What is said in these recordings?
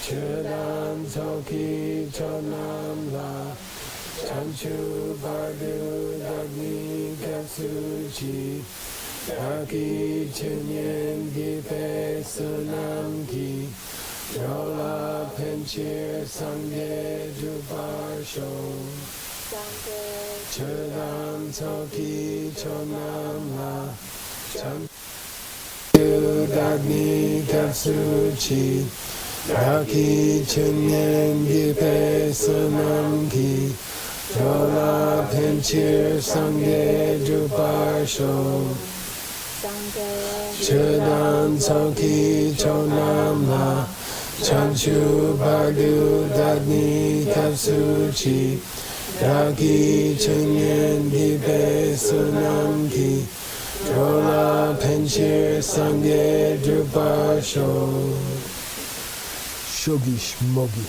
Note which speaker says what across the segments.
Speaker 1: Chödam Toki Chonam La Chanchu Badu Dagni Katsuchi Taki Chinyen Gipe Sunam Ki Yola Penchir Sangye Jubarsho Chödam Toki Chonam La Chanchu Dagni Katsuchi Taki Chinyen Gipe Sunam Ki Yola Penchir Sangye Jubarsho Chödam Toki Chonam La Chanchu Badu Dagni Katsuchi Taki Chinyen Gipe Sunam Ki Yola Penchir Sangye Jubarsho Shogi Shmogi.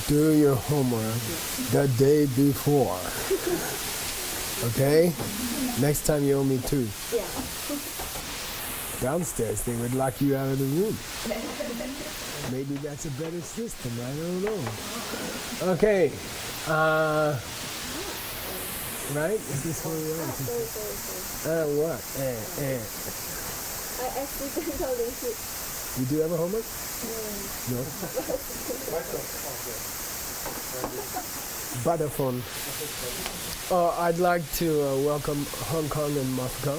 Speaker 1: Do your homework the day before. Okay? Next time you owe me two.
Speaker 2: Yeah.
Speaker 1: Downstairs they would lock you out of the room. Maybe that's a better system, I don't know. Okay. Right? Is this where we are? What?
Speaker 2: I accidentally hit.
Speaker 1: You do have a homework? No? Butterphone. Oh, I'd like to welcome Hong Kong and Moscow.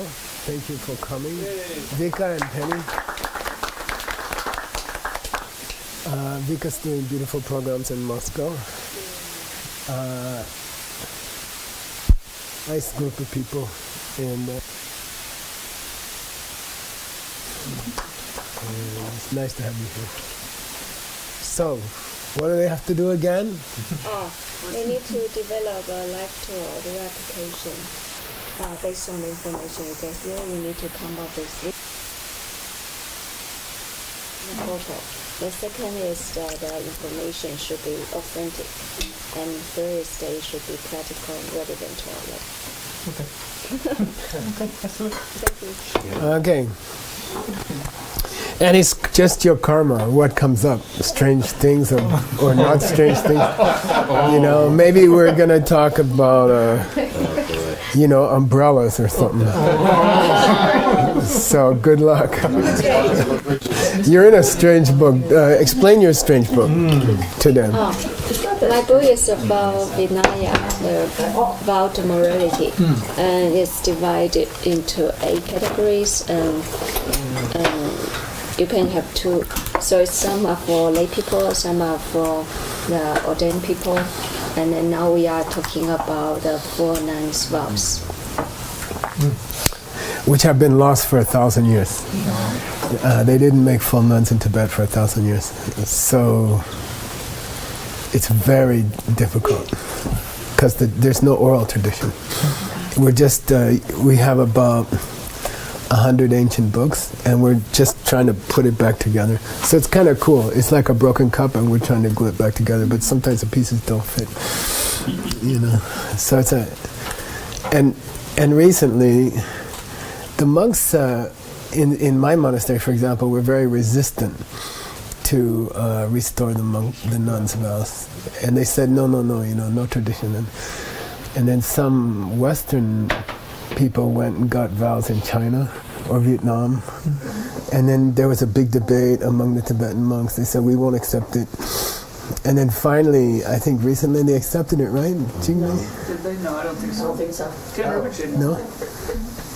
Speaker 1: Thank you for coming. Vika and Penny. Vika's doing beautiful programs in Moscow. Nice group of people. And it's nice to have you here. So, what do they have to do again?
Speaker 2: They need to develop a live tour, the application. Based on the information you get here, you need to come up with the photo. The second is that the information should be authentic. And third is that it should be practical and relevant to our life.
Speaker 3: Okay. Okay, that's it.
Speaker 2: Thank you.
Speaker 1: Okay. And it's just your karma, what comes up, strange things or not strange things. You know, maybe we're going to talk about, umbrellas or something. So good luck. You're in a strange book. Explain your strange book to them.
Speaker 2: My book is about Vinaya, the vowed morality, and it's divided into 8 categories. You can have 2. So some are for lay people, some are for the ordained people, and then now we are talking about the 4 nuns' vows.
Speaker 1: Which have been lost for 1,000 years. They didn't make full nuns in Tibet for 1,000 years. So it's very difficult because there's no oral tradition. We're just, we have about 100 ancient books and we're just trying to put it back together. So it's kind of cool. It's like a broken cup and we're trying to glue it back together, but sometimes the pieces don't fit. So it's and recently, the monks in my monastery, for example, were very resistant to restore the nuns' vows, and they said no tradition. And then some Western people went and got vows in China or Vietnam, and then there was a big debate among the Tibetan monks. They said we won't accept it, and then finally, I think recently they accepted it, right? Jingmei?
Speaker 4: Did they? No, I don't think so. I don't think so.
Speaker 1: No.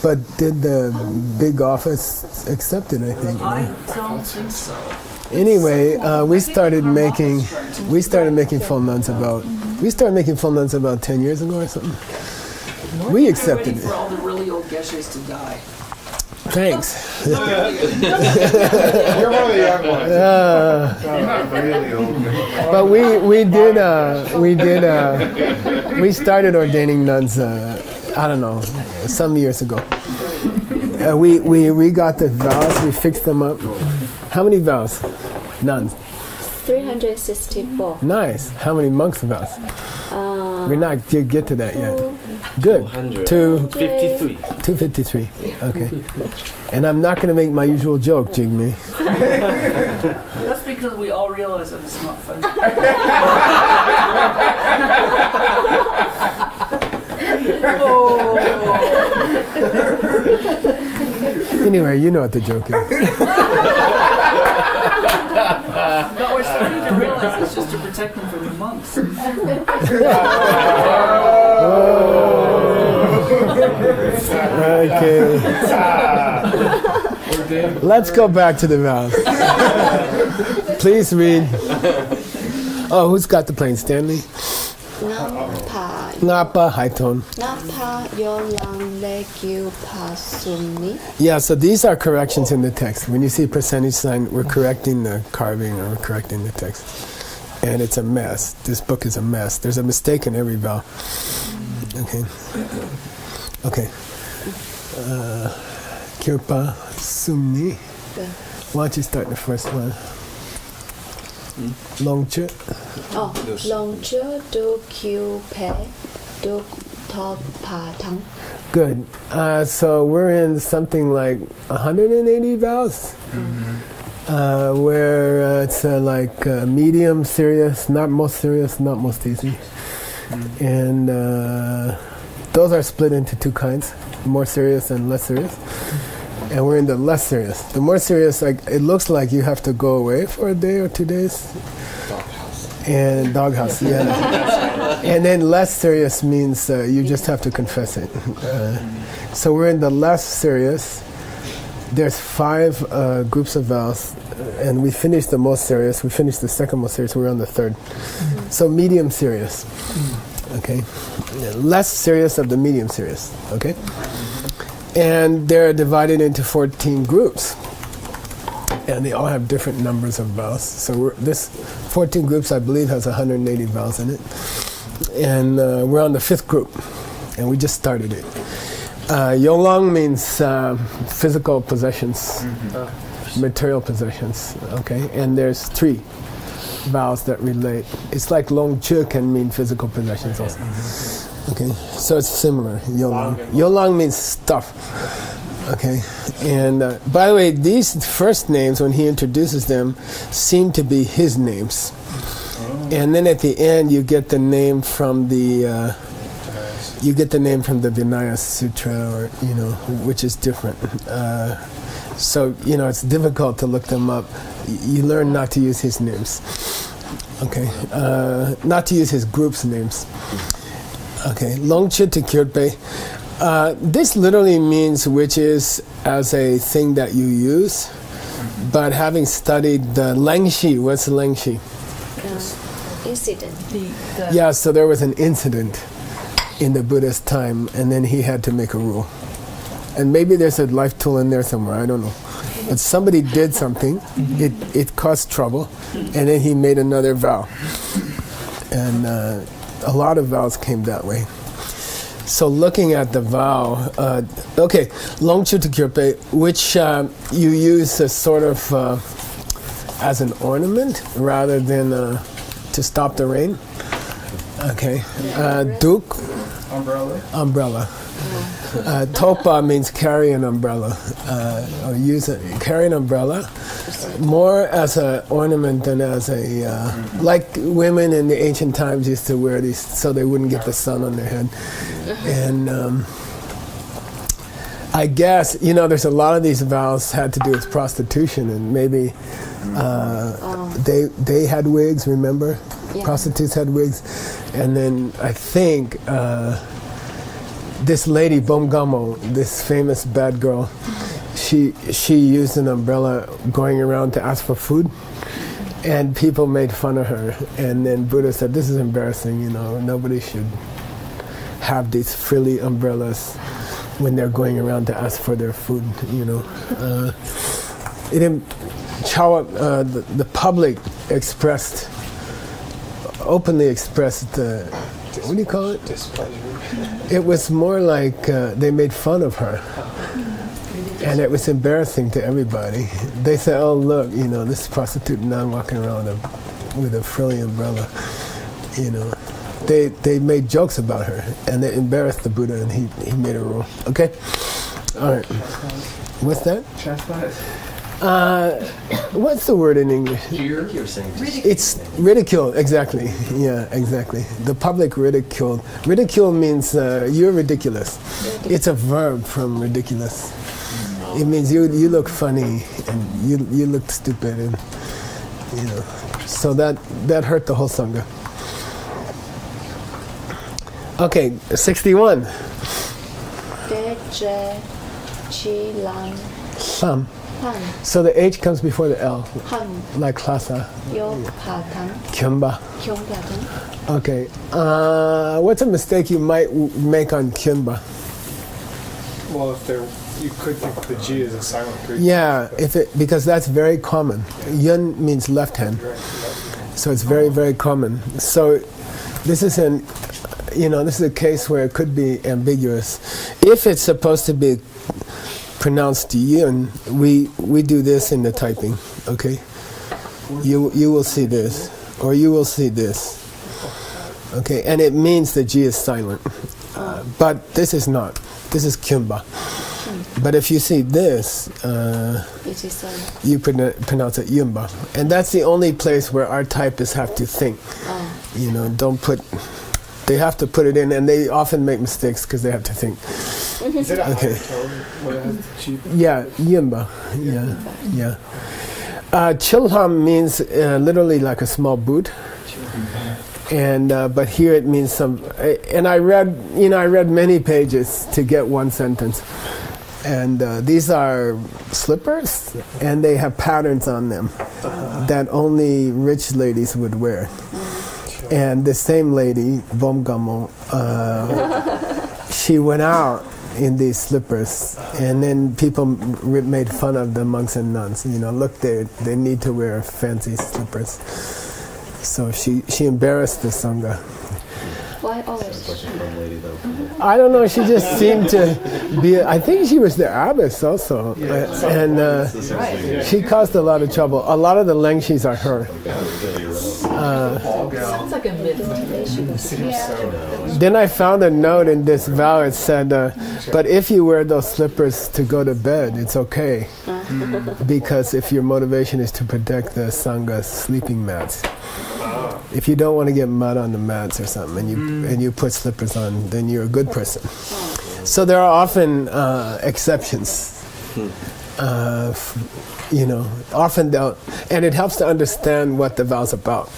Speaker 1: But did the big office accept it? I think.
Speaker 4: I don't think so.
Speaker 1: Anyway, we started making full nuns about 10 years ago or something. We accepted it.
Speaker 4: For all the really old geshes to die.
Speaker 1: Thanks.
Speaker 5: You're one of the young ones. You're not really old.
Speaker 1: But we started ordaining nuns. I don't know, some years ago. We got the vows. We fixed them up. How many vows? Nuns.
Speaker 2: 364.
Speaker 1: Nice. How many monks vows? We're not get to that yet. Good.
Speaker 6: 200.
Speaker 1: 253.
Speaker 6: 53.
Speaker 1: Okay. And I'm not going to make my usual joke, Jigme.
Speaker 4: That's because we all realize that it's not funny.
Speaker 1: Anyway, you know what the joke is.
Speaker 4: No, we're starting to realize it's just to protect them from the monks.
Speaker 1: Okay. Let's go back to the vows. Please read. Oh, who's got the plane? Stanley?
Speaker 2: Napa
Speaker 1: Napa, high tone.
Speaker 2: Napa yolang legyu pasumi.
Speaker 1: Yeah, so these are corrections in the text. When you see percentage sign, we're correcting the carving or we're correcting the text. And it's a mess. This book is a mess. There's a mistake in every vowel. Okay. Okay. Kirpa Sumni. Why don't you start the first one? Longche.
Speaker 2: Oh, longche do kyu pe do top pa tang.
Speaker 1: Good. So we're in something like 180 vowels, where it's like medium, serious, not most serious, not most easy. And those are split into two kinds, more serious and less serious. And we're in the less serious. The more serious, like it looks like you have to go away for a day or 2 days. And doghouse, yeah. And then less serious means you just have to confess it. So we're in the less serious. There's 5 groups of vowels, and we finished the most serious. We finished the second most serious. We're on the third. So medium serious. Okay. Less serious of the medium serious. Okay. And they're divided into 14 groups. And they all have different numbers of vowels. So this 14 groups, I believe, has 180 vowels in it. And we're on the 5th group. And we just started it. Yolong means physical possessions, material possessions. Okay? And there's 3 vowels that relate. It's like long chu can mean physical possessions also. Okay, so it's similar. Yolong. Yolong means stuff. Okay, and by the way, these first names, when he introduces them, seem to be his names. And then at the end, you get the name from the Vinaya Sutra, or which is different. So it's difficult to look them up. You learn not to use his names. Okay, not to use his group's names. Okay, Longche to Kyurpe. This literally means which is as a thing that you use, but having studied the Lengshi, what's the Lengshi?
Speaker 2: Incident.
Speaker 1: Yeah, so there was an incident in the Buddha's time, and then he had to make a rule. And maybe there's a life tool in there somewhere, I don't know. But somebody did something, it caused trouble, and then he made another vow. And a lot of vows came that way. So looking at the vow, Longchu to Kyurpe, which you use as sort of as an ornament rather than to stop the rain. Okay. Duk, umbrella. Topa means carry an umbrella, or carry an umbrella, more as an ornament than as a, like women in the ancient times used to wear these so they wouldn't get the sun on their head. And I guess, there's a lot of these vows had to do with prostitution, and maybe they had wigs, remember? Yeah. Prostitutes had wigs. And then I think this lady, Bomgamo, this famous bad girl, she used an umbrella going around to ask for food, and people made fun of her. And then Buddha said, this is embarrassing, nobody should have these frilly umbrellas when they're going around to ask for their food, the public openly expressed what do you call it?
Speaker 6: Displeasure.
Speaker 1: It was more like they made fun of her. And it was embarrassing to everybody. They said, oh, look, this prostitute nun walking around with a frilly umbrella. they made jokes about her, and they embarrassed the Buddha, and he made a rule. Okay? All right. What's that?
Speaker 4: Chastise.
Speaker 1: What's the word in English?
Speaker 3: You're saying
Speaker 1: It's ridicule, exactly. Yeah, exactly. The public ridicule. Ridicule means you're ridiculous. It's a verb from ridiculous. It means you look funny and you look stupid, and so that hurt the whole sangha. Okay, 61.
Speaker 2: Deje chi lang
Speaker 1: Sam.
Speaker 2: han
Speaker 1: So the H comes before the L,
Speaker 2: han
Speaker 1: like klasa,
Speaker 2: yo pa tang
Speaker 1: kyumba.
Speaker 2: kyong pya tang.
Speaker 1: Okay. What's a mistake you might make on kyumba?
Speaker 5: Well, you could think the G is a silent prefiix.
Speaker 1: Yeah, because that's very common. Yun means left hand, so it's very, very common. So this is a case where it could be ambiguous. If it's supposed to be pronounced yun, we do this in the typing. Okay, you will see this, or you will see this. Okay, and it means the G is silent, but this is not. This is kyumba. But if you see this,
Speaker 2: It is
Speaker 1: you pronounce it yumba. And that's the only place where our typists have to think. They have to put it in, and they often make mistakes because they have to think.
Speaker 5: Is it a
Speaker 1: Okay.
Speaker 5: higher tone when it has the G?
Speaker 1: Yeah, yumba. Yeah. Chilham means literally like a small boot. And but here it means some. And I read many pages to get one sentence. And these are slippers, and they have patterns on them that only rich ladies would wear. And the same lady, Bomgamo, she went out in these slippers, and then people made fun of the monks and nuns. Look, they need to wear fancy slippers. So she embarrassed the sangha.
Speaker 2: Why always?
Speaker 1: I don't know. She just seemed to be. I think she was the abbess also, and she caused a lot of trouble. A lot of the lengshis are her.
Speaker 3: Sounds like a myth.
Speaker 1: Then I found a note in this vow. It said, "But if you wear those slippers to go to bed, it's okay, because if your motivation is to protect the sangha's sleeping mats." If you don't want to get mud on the mats or something, and you put slippers on, then you're a good person. So there are often exceptions. Often they'll, and it helps to understand what the vow's about.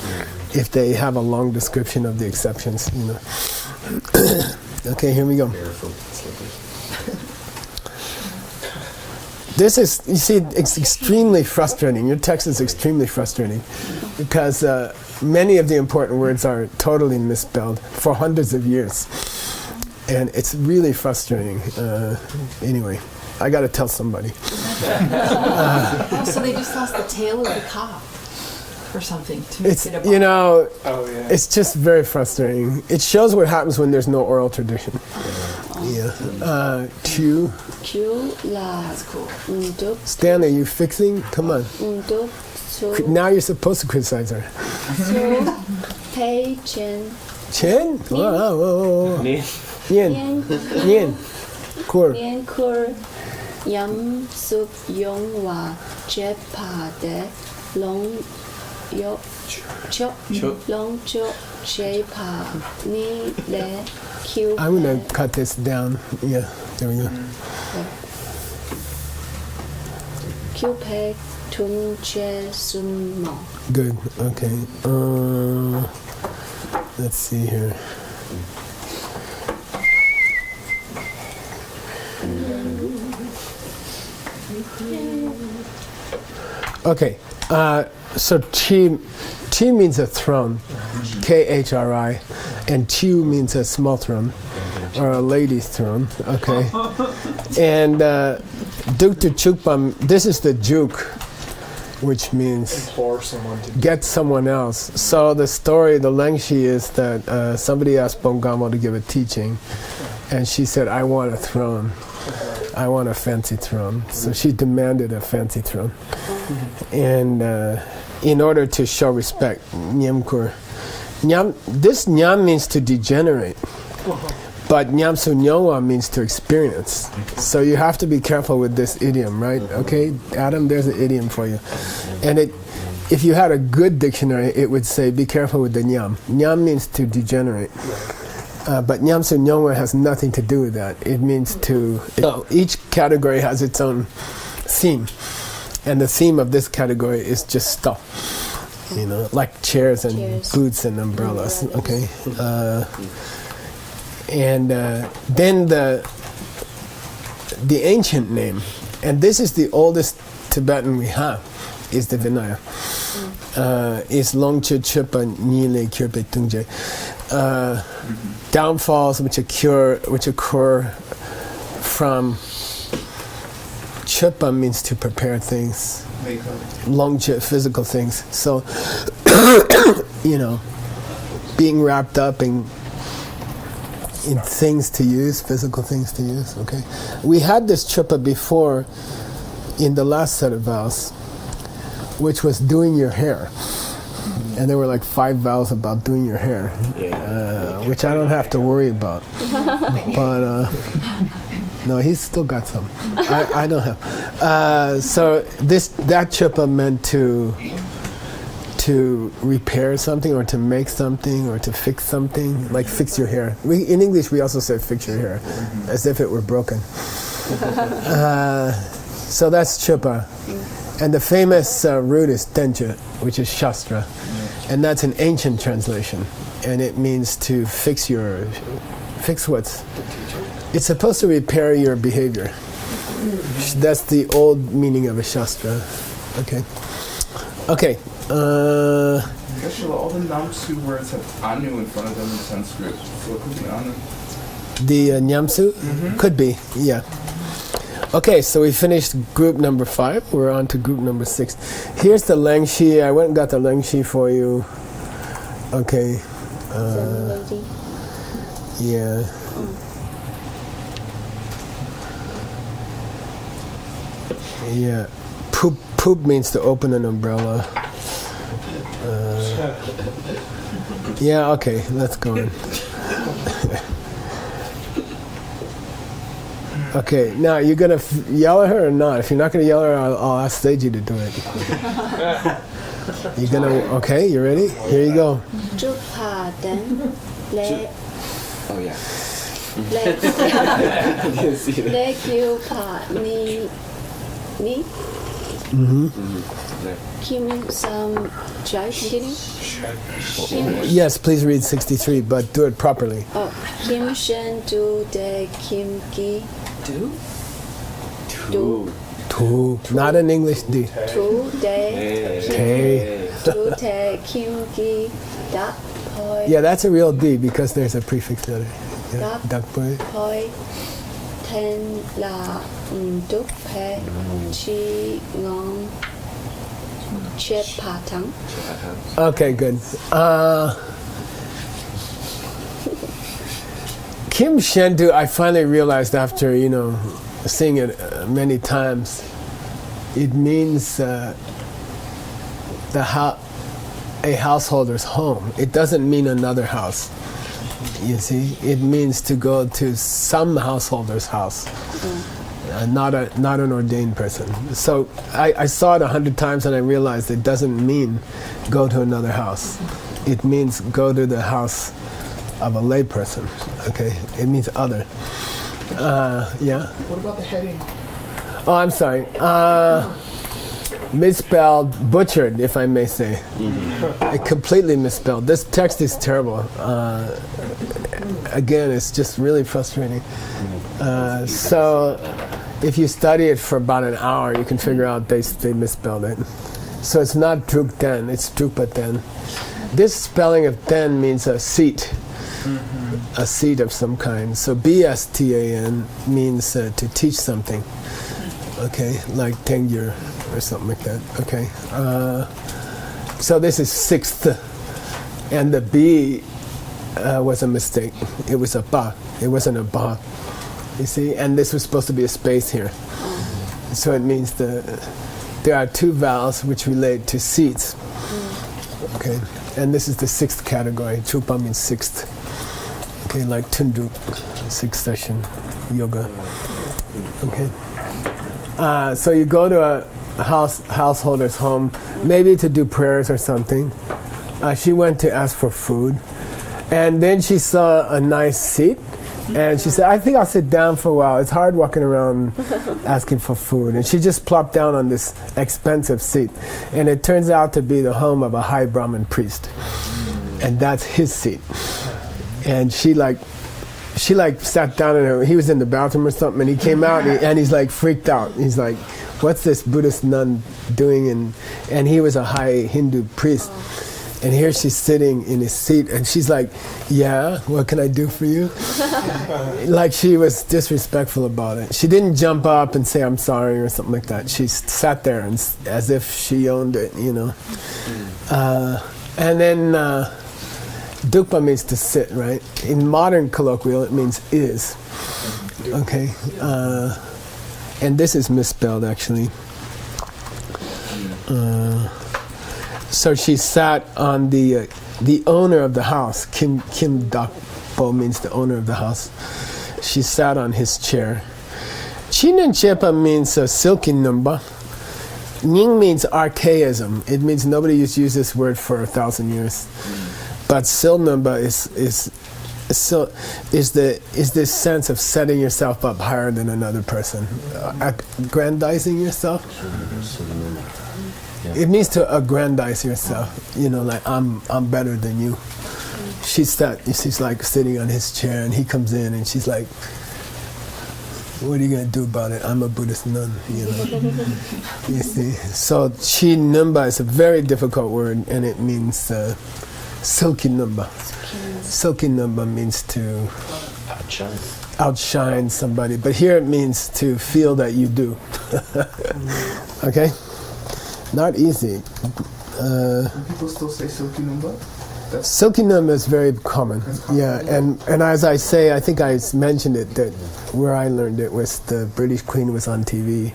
Speaker 1: If they have a long description of the exceptions, Okay, here we go. This is, you see, it's extremely frustrating. Your text is extremely frustrating because many of the important words are totally misspelled for hundreds of years. And it's really frustrating. Anyway, I got to tell somebody.
Speaker 3: So they just lost the tail of the cock or something to make
Speaker 1: It's,
Speaker 3: it a
Speaker 1: it's just very frustrating. It shows what happens when there's no oral tradition. Yeah. Chu.
Speaker 2: Q la.
Speaker 3: That's cool.
Speaker 2: Unduk
Speaker 1: Stanley, you fixing? Come on.
Speaker 2: unduk su
Speaker 1: Now you're supposed to criticize her.
Speaker 2: su pei chen
Speaker 1: Chen? Whoa. Yen.
Speaker 2: yen
Speaker 1: Yen. Kur.
Speaker 2: yen kur yam sup yong wa je pa de long yo cho long cho je pa ni le q.
Speaker 1: I'm going to cut this down. Yeah, there we go.
Speaker 2: Q pe tung che sun mo.
Speaker 1: Good, okay. Let's see here. Okay, so chi means a throne, Khri, and chu means a small throne, or a lady's throne, okay. And duk to chukpam, this is the juk, which means
Speaker 5: Implore someone to
Speaker 1: get someone else. So the story, the lengshi is that somebody asked Bongamo to give a teaching, and she said, I want a throne. I want a fancy throne. So she demanded a fancy throne. And in order to show respect, Nyemkur Nyam, this nyam means to degenerate, but nyamsu nyongwa means to experience. So you have to be careful with this idiom, right? Okay, Adam, there's an idiom for you. And if you had a good dictionary, it would say, be careful with the nyam. Nyam means to degenerate. But nyamsu nyongwa has nothing to do with that. It means to, each category has its own theme. And the theme of this category is just stuff. You know, like chairs and boots and umbrellas. Okay. And then the ancient name, and this is the oldest Tibetan we have, is the Vinaya. Is Longche Chupa Nile Kirpe Tungje. Downfalls which occur from Chupa means to prepare things. Longche, physical things. So, you know, being wrapped up in things to use, physical things to use. Okay, we had this chupa before in the last set of vows, which was doing your hair, and there were like 5 vows about doing your hair, which I don't have to worry about. But no, he's still got some. I don't have. So that chupa meant to repair something or to make something or to fix something, like fix your hair. In English we also say fix your hair, as if it were broken. So that's chupa. And the famous root is tenja, which is shastra. And that's an ancient translation. And it means to fix what's... It's supposed to repair your behavior. That's the old meaning of a shastra. Okay. Okay.
Speaker 5: Actually, all the Namsu words have Anu in front of them in Sanskrit. So it could be Anu.
Speaker 1: The Nyamsu? Could be, yeah. Okay, so we finished group number 5. We're on to group number 6. Here's the Lengshi. I went and got the Lengshi for you. Okay. Yeah. Yeah. Poop means to open an umbrella. Yeah, okay, let's go on. Okay, now you're going to yell at her or not? If you're not going to yell at her, I'll ask Seiji to do it. You're going to, okay, you ready? Here you go.
Speaker 6: Oh, yeah.
Speaker 2: Kim Sam Jai, continue.
Speaker 1: Yes, please read 63, but do it properly.
Speaker 2: Kim Shen Du De Kim Ki Du
Speaker 1: Tu, not an English D.
Speaker 2: Tu De
Speaker 1: K.
Speaker 2: Du De Kim Ki Da Poi
Speaker 1: Yeah, that's a real D because there's a prefix letter. Yeah,
Speaker 2: Duck.
Speaker 1: Dakpoi.
Speaker 2: Poi Ten La Duk Pe Chi Ngong Che Patang.
Speaker 1: Okay, good. Kim Shendu, I finally realized after, seeing it many times, it means a householder's home. It doesn't mean another house. You see, it means to go to some householder's house, not an ordained person. So I saw it 100 times and I realized it doesn't mean go to another house. It means go to the house of a lay person. Okay, it means other. Yeah.
Speaker 5: What about the heading?
Speaker 1: Oh, I'm sorry. Misspelled, butchered, if I may say. Completely misspelled. This text is terrible. Again, it's just really frustrating. So, if you study it for about an hour, you can figure out they misspelled it. So it's not Druk Den, it's Drukpa Den. This spelling of Den means a seat. A seat of some kind. So BSTAN means to teach something. Okay, like Tengyur or something like that. Okay. So this is 6th. And the B was a mistake. It was a Ba. It wasn't a Ba. You see? And this was supposed to be a space here. So it means there are 2 vowels which relate to seats. Okay. And this is the sixth category. Chupa means sixth. Okay, like Tundu, sixth session, yoga. Okay. So you go to a householder's home, maybe to do prayers or something. She went to ask for food. And then she saw a nice seat. And she said, I think I'll sit down for a while. It's hard walking around asking for food. And she just plopped down on this expensive seat. And it turns out to be the home of a high Brahmin priest. And that's his seat. And she sat down and he was in the bathroom or something. And he came out and he's like freaked out. He's like, what's this Buddhist nun doing? And he was a high Hindu priest. And here she's sitting in his seat, and she's like, yeah, what can I do for you? Like she was disrespectful about it. She didn't jump up and say, I'm sorry, or something like that. She sat there and, as if she owned it, you know. And then dukpa means to sit, right? In modern colloquial, it means is. Okay. And this is misspelled, actually. So she sat on the owner of the house. Kim Dakpo means the owner of the house. She sat on his chair. Chinan Chepa means silky numba. Ning means archaism. It means nobody used to use this word for 1,000 years. But sil numba is this sense of setting yourself up higher than another person, aggrandizing yourself. It means to aggrandize yourself, you know, like I'm better than you. She's like sitting on his chair, and he comes in, and she's like, "What are you gonna do about it? I'm a Buddhist nun," you know. You see. So chi numba is a very difficult word, and it means silky numba. Silky numba means to outshine somebody, but here it means to feel that you do. Okay. Not easy.
Speaker 5: People still say silky numba?
Speaker 1: Silky numba is very common. Yeah, and as I say, I think I mentioned it, that where I learned it was the British Queen was on TV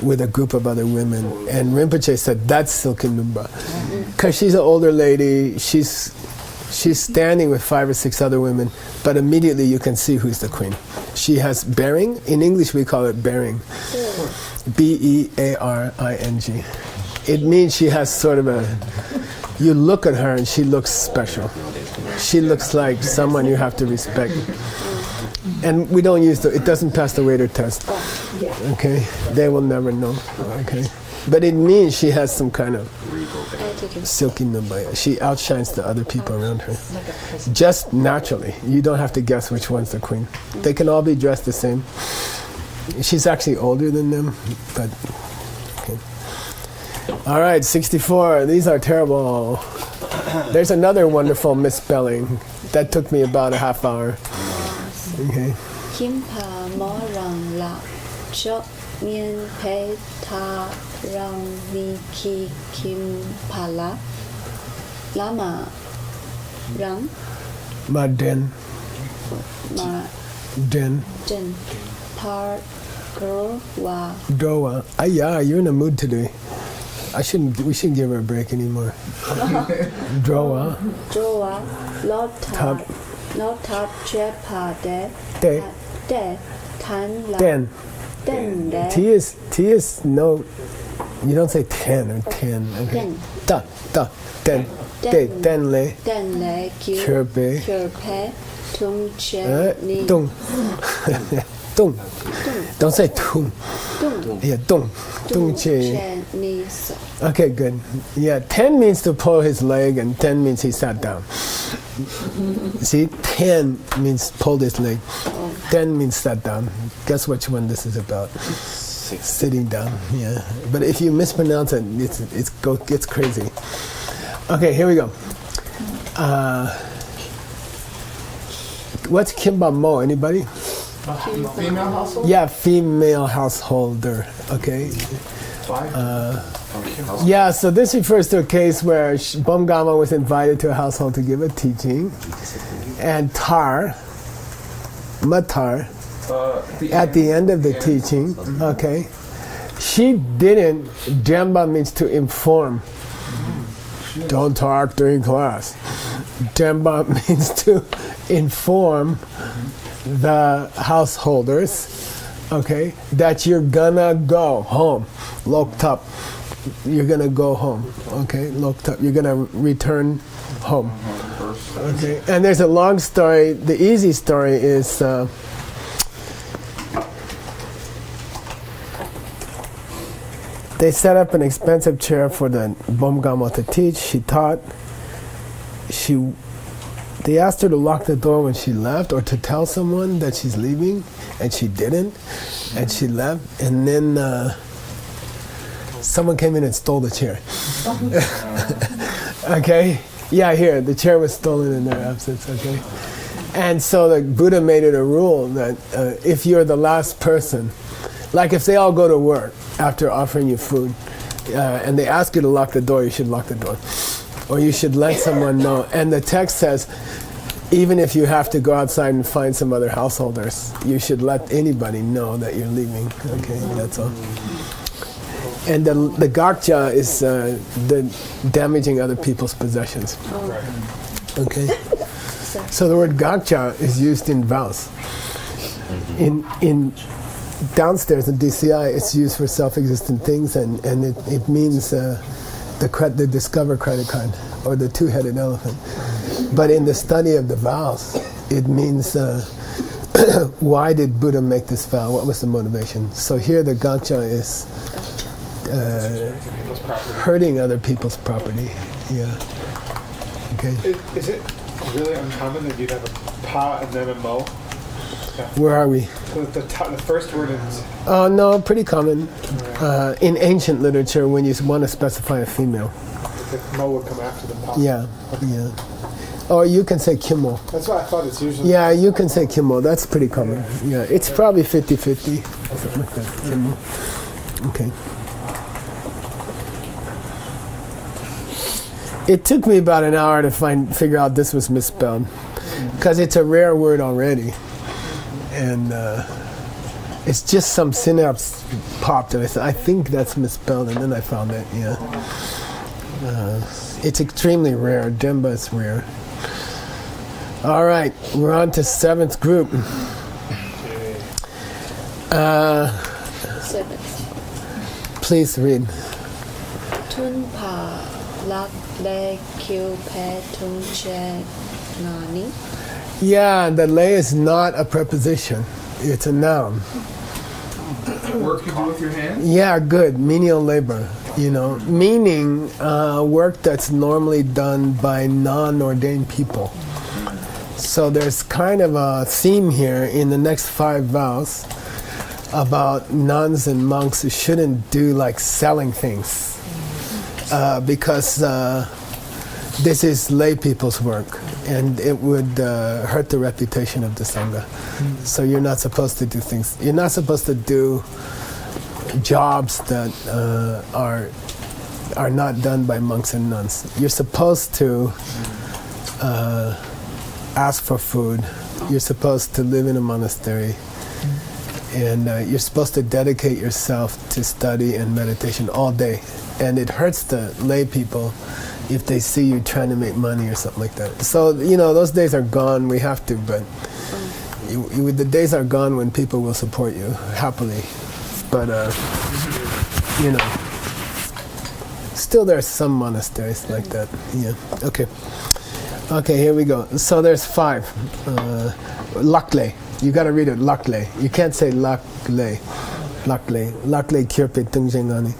Speaker 1: with a group of other women, and Rinpoche said, that's silky numba. Because she's an older lady, she's standing with 5 or 6 other women, but immediately you can see who's the queen. She has bearing. In English we call it bearing. B-E-A-R-I-N-G. It means she has sort of you look at her and she looks special. She looks like someone you have to respect. And we don't use it doesn't pass the waiter test. Okay? They will never know. Okay? But it means she has some kind of silky numba. She outshines the other people around her. Just naturally. You don't have to guess which one's the queen. They can all be dressed the same. She's actually older than them, but okay. All right, 64. These are terrible. There's another wonderful misspelling that took me about a half hour. Okay.
Speaker 2: Kimpa morang la chok mien pe ta rang ni ki kim pala lama rang
Speaker 1: Ma den.
Speaker 2: ma
Speaker 1: Den.
Speaker 2: den par girl wa
Speaker 1: Doa. Yeah, you're in a mood today. We shouldn't give her a break anymore. Droa.
Speaker 2: joa lot tab not tab che pa de
Speaker 1: De.
Speaker 2: tan la
Speaker 1: Den.
Speaker 2: den de
Speaker 1: T is no. You don't say 10 or 10. Okay.
Speaker 2: Den.
Speaker 1: Da. Den. De. Den le.
Speaker 2: den le
Speaker 1: Kyo pe.
Speaker 2: tung che ni
Speaker 1: Dung. Dung. Don't say tung.
Speaker 2: tung
Speaker 1: Yeah, dung. Dung che.
Speaker 2: che ni so
Speaker 1: Okay, good. Yeah, 10 means to pull his leg, and 10 means he sat down. See, 10 means pulled his leg. 10 means sat down. Guess which one this is about? Sitting down. Yeah, but if you mispronounce it, it's crazy. Okay, here we go. What's Kimba Mo? Anybody?
Speaker 5: Female household?
Speaker 1: Yeah, female householder. Okay. Yeah, so this refers to a case where Bomgama was invited to a household to give a teaching, and Matar, at the end of the teaching, okay, she didn't. Jamba means to inform. Don't talk during class. Demba means to inform the householders, okay, that you're gonna go home. Locked up. You're gonna go home. Okay, locked up. You're gonna return home. Okay, and there's a long story. The easy story is they set up an expensive chair for the Bomgamo to teach. She taught. They asked her to lock the door when she left, or to tell someone that she's leaving, and she didn't, and she left. And then someone came in and stole the chair. Okay. Yeah, here, the chair was stolen in their absence, okay? And so the Buddha made it a rule that if you're the last person, like if they all go to work after offering you food, and they ask you to lock the door, you should lock the door. Or you should let someone know. And the text says, even if you have to go outside and find some other householders, you should let anybody know that you're leaving, okay? That's all. And the gakja is the damaging other people's possessions. Okay? So the word gakja is used in vows. In downstairs in DCI, it's used for self-existent things, and it means the Discover credit card, or the two-headed elephant. But in the study of the vows, it means why did Buddha make this vow? What was the motivation? So here the gakja is hurting other people's property. Yeah. Okay.
Speaker 7: Is it really uncommon that you'd have a pa and then a mo?
Speaker 1: Where are we?
Speaker 7: The first word is...
Speaker 1: Oh, no, pretty common. In ancient literature, when you want to specify a female.
Speaker 7: The mo would come after the pa.
Speaker 1: Yeah, yeah. Or you can say kimo.
Speaker 7: That's what I thought it's usually...
Speaker 1: Yeah, you can say kimo. That's pretty common. Yeah, it's probably 50-50. Something like that. Kimo. Okay. It took me about an hour to figure out this was misspelled, because it's a rare word already, and it's just some synapse popped, and I think that's misspelled, and then I found it. Yeah, it's extremely rare. Demba is rare. All right, we're on to seventh group.
Speaker 2: Seventh.
Speaker 1: Please read.
Speaker 2: Tunpa lak le kiu pe tung che ngani.
Speaker 1: Yeah, the lay is not a preposition. It's a noun.
Speaker 5: Work you do with your hands?
Speaker 1: Yeah, good. Menial labor, meaning work that's normally done by non-ordained people. So there's kind of a theme here in the next 5 vows about nuns and monks who shouldn't do like selling things, because this is lay people's work, and it would hurt the reputation of the Sangha. So you're not supposed to do things. You're not supposed to do jobs that are not done by monks and nuns. You're supposed to ask for food. You're supposed to live in a monastery, and you're supposed to dedicate yourself to study and meditation all day. And it hurts the lay people if they see you trying to make money or something like that. So, those days are gone. We have to, but the days are gone when people will support you happily. But, still there are some monasteries like that. Yeah, okay. Okay, here we go. So there's 5. Lakle. You got to read it, lakle. You can't say lakle. Lakle. Lakle kirpe tungjengani.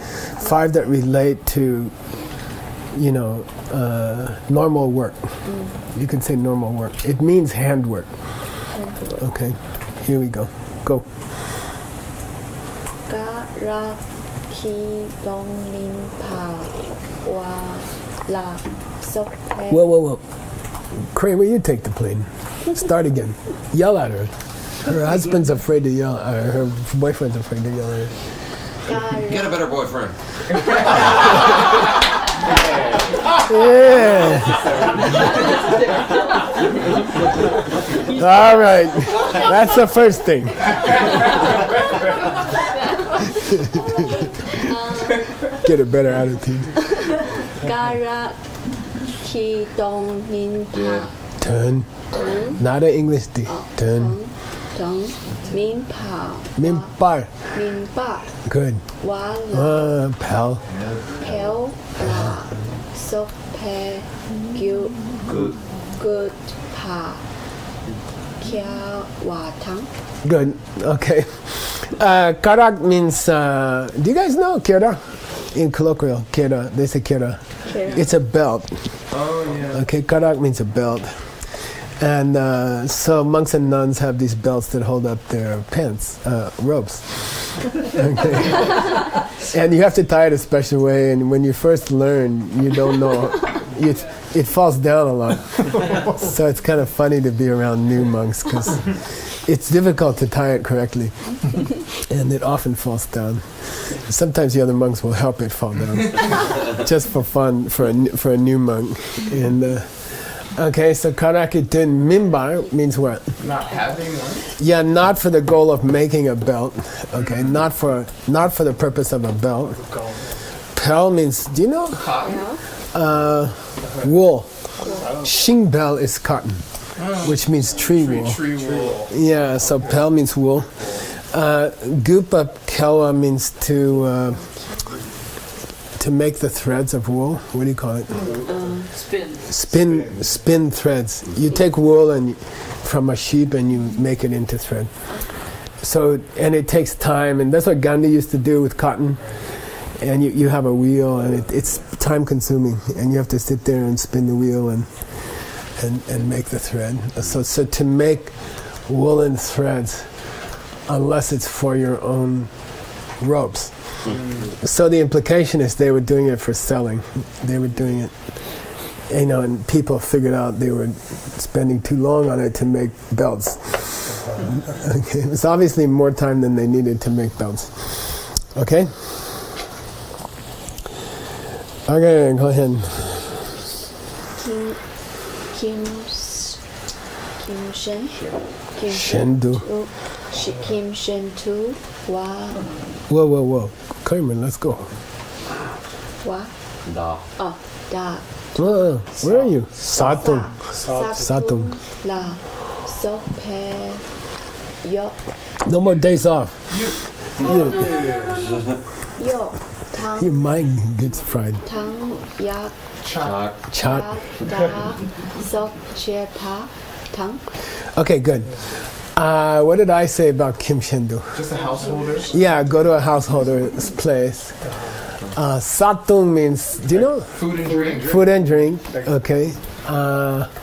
Speaker 1: 5 that relate to, normal work. You can say normal work. It means handwork. Okay, here we go. Go.
Speaker 2: Ga ra ki dong lin pa wa la sok pe.
Speaker 1: Whoa. Kramer, you take the plane. Start again. Yell at her. Her husband's afraid to yell. Her boyfriend's afraid to yell at her.
Speaker 6: Get a better boyfriend.
Speaker 1: Yeah. All right. That's the first thing. Get a better attitude.
Speaker 2: Ga ra Ki Dong Min Pa.
Speaker 1: Turn. Not an English D. Turn.
Speaker 2: Dong Min Pa.
Speaker 1: Min bar.
Speaker 2: Min Pa.
Speaker 1: Good.
Speaker 2: Wa La.
Speaker 1: Pal.
Speaker 2: Peo La. Sok Pe. Gyu. Good Pa. Kia Wa Tang.
Speaker 1: Good. Okay. Karak means, do you guys know kira? In colloquial, kira. They say kira. It's a belt.
Speaker 5: Oh, yeah.
Speaker 1: Okay, karak means a belt. And so monks and nuns have these belts that hold up their pants, robes. Okay. And you have to tie it a special way, and when you first learn, you don't know. It falls down a lot. So it's kind of funny to be around new monks because it's difficult to tie it correctly. And it often falls down. Sometimes the other monks will help it fall down. Just for fun, for a new monk. And okay, so karakitun mimbar means what?
Speaker 5: Not having one?
Speaker 1: Yeah, not for the goal of making a belt. Okay, not for the purpose of a belt. Pel means, do you know? Wool. Shingbel is cotton, which means tree wool.
Speaker 5: Tree wool.
Speaker 1: Yeah, so pel means wool. Gupa kelwa means to make the threads of wool. What do you call it? Spin threads. You take wool from a sheep and you make it into thread. So, and it takes time, and that's what Gandhi used to do with cotton. And you have a wheel, and it's time consuming, and you have to sit there and spin the wheel and make the thread. So to make woolen threads, unless it's for your own ropes. So the implication is they were doing it for selling. They were doing it, and people figured out they were spending too long on it to make belts. Okay, it's obviously more time than they needed to make belts. Okay? Okay, go ahead.
Speaker 2: Kim
Speaker 1: Shendu.
Speaker 2: Kim Shentu Wa.
Speaker 1: Whoa. Carmen, let's go.
Speaker 2: Wa.
Speaker 6: Da.
Speaker 2: Oh, Da.
Speaker 1: Where are you? Satung.
Speaker 2: Satung La. Sok Pe. Yo.
Speaker 1: No more days off.
Speaker 2: Yo. Tang.
Speaker 1: Your mind gets fried.
Speaker 2: Tang Yak.
Speaker 6: Chak.
Speaker 1: Chat.
Speaker 2: Da. Sok Che Pa. Tang.
Speaker 1: Okay, good. What did I say about Kim Shendu?
Speaker 5: Just a householder?
Speaker 1: Yeah, go to a householder's place. Satung means, do you know?
Speaker 5: Food and drink?
Speaker 1: Food and drink, okay,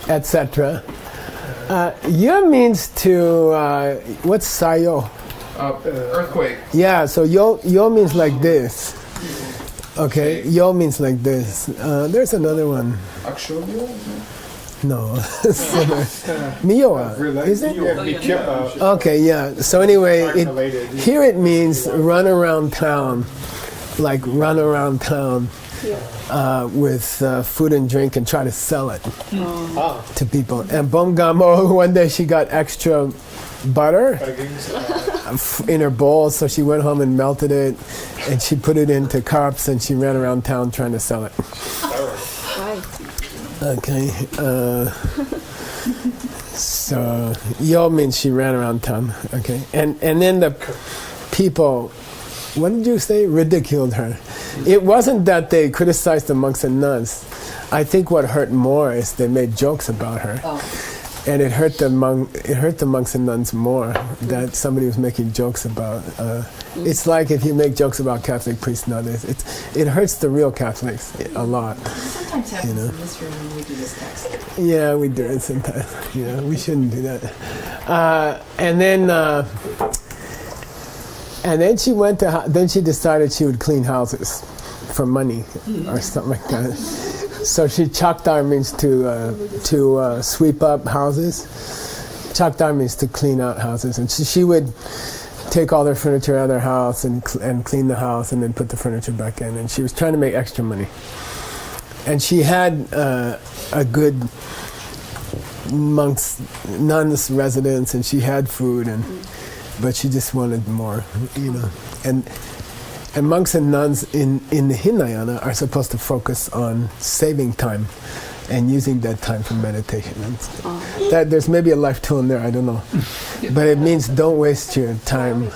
Speaker 1: etc. Yo means to, what's sayo?
Speaker 5: Earthquake.
Speaker 1: Yeah, so yo means like this. Okay, yo means like this. There's another one.
Speaker 5: Akshobyo?
Speaker 1: No. Miyoa, is it? Okay, yeah. So anyway, here it means run around town. Like run around town with food and drink and try to sell it to people. And Bomgamo, one day she got extra butter in her bowl, so she went home and melted it, and she put it into cups, and she ran around town trying to sell it. Okay. So yo means she ran around town. Okay, and then the people, what did you say? Ridiculed her. It wasn't that they criticized the monks and nuns. I think what hurt more is they made jokes about her. And it hurt the monks and nuns more that somebody was making jokes about. It's like if you make jokes about Catholic priests nowadays. It hurts the real Catholics a lot.
Speaker 3: Sometimes happens in this room when we do this text.
Speaker 1: Yeah, we do it sometimes. Yeah, we shouldn't do that. And then she went to. Then she decided she would clean houses for money or something like that. So she chakdar means to sweep up houses. Chakdar means to clean out houses, and she would take all their furniture out of their house and clean the house, and then put the furniture back in. And she was trying to make extra money. And she had a good nuns residence, and she had food, but she just wanted more, And monks and nuns in the Hinayana are supposed to focus on saving time. and using that time for meditation. That there's maybe a life tool in there, I don't know. But it means don't waste your time.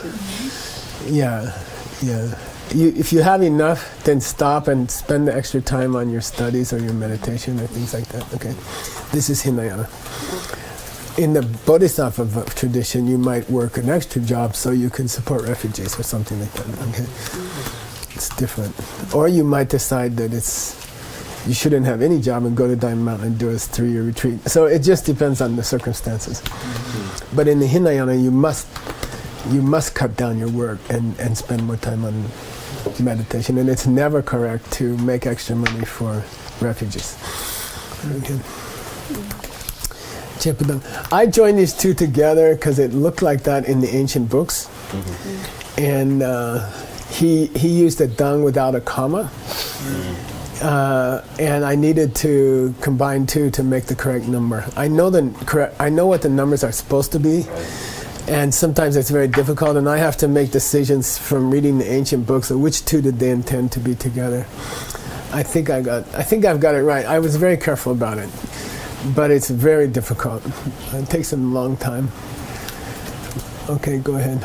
Speaker 1: Yeah. If you have enough, then stop and spend the extra time on your studies or your meditation or things like that. Okay, this is Hinayana. In the Bodhisattva tradition, you might work an extra job so you can support refugees or something like that. Okay, it's different. Or you might decide that you shouldn't have any job and go to Diamond Mountain and do a 3-year retreat. So it just depends on the circumstances. But in the Hinayana, you must cut down your work and spend more time on meditation. And it's never correct to make extra money for refugees. Okay. I joined these two together because it looked like that in the ancient books. And he used a dung without a comma. And I needed to combine two to make the correct number. I know what the numbers are supposed to be. And sometimes it's very difficult, and I have to make decisions from reading the ancient books of which two did they intend to be together. I think I've got it right. I was very careful about it, but it's very difficult. It takes a long time. Okay, go ahead.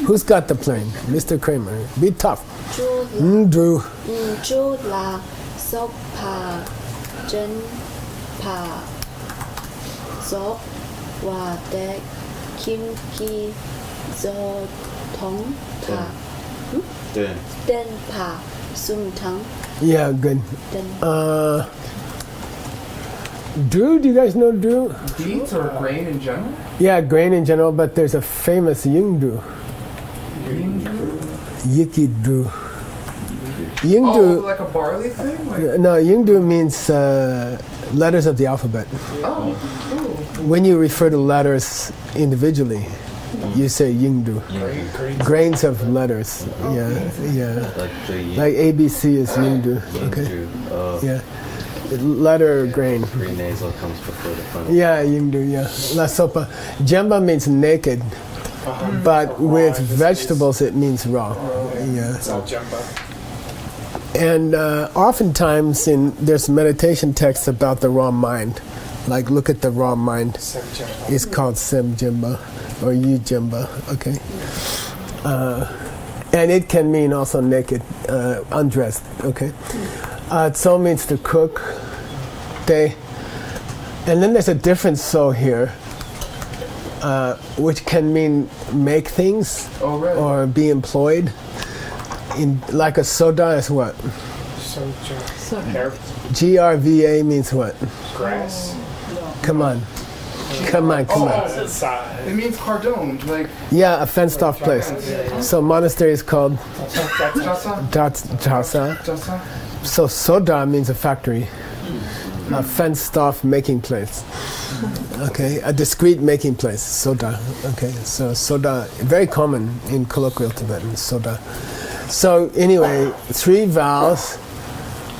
Speaker 1: Who's got the plane? Mr. Kramer. Be tough. Drew.
Speaker 2: Drew la so pa jen pa so wa de kim ki zo tong pa den pa sum tang.
Speaker 1: Yeah, good.
Speaker 2: Den.
Speaker 1: Drew, do you guys know Drew?
Speaker 5: Beets or grain in general?
Speaker 1: Yeah, grain in general, but there's a famous Yingdu. Yikidru. Yingdu.
Speaker 5: Oh, like a barley thing?
Speaker 1: No, Yingdu means letters of the alphabet.
Speaker 5: Oh, cool.
Speaker 1: When you refer to letters individually, you say Yingdu. Grains of letters. Yeah. Like ABC is Yingdu. Okay. Yeah. Letter grain.
Speaker 6: Green nasal comes before the front.
Speaker 1: Yeah, Yingdu. Yeah. La sopa. Jemba means naked. But with vegetables, it means raw. Yeah. And oftentimes there's meditation texts about the raw mind. Like, look at the raw mind. It's called Sem Jemba or Yi Jemba. Okay. And it can mean also naked, undressed. Okay. Tso means to cook. Te. And then there's a different so here. Which can mean make things or be employed. Like a soda is what? GRVA means what?
Speaker 7: Grass.
Speaker 1: Come on.
Speaker 7: Inside.
Speaker 5: It means cardone, like...
Speaker 1: Yeah, a fenced-off place. So monastery is called Jasa. So soda means a factory. A fenced-off making place. Okay, a discrete making place, soda. Okay, so soda, very common in colloquial Tibetan, soda. So anyway, 3 vows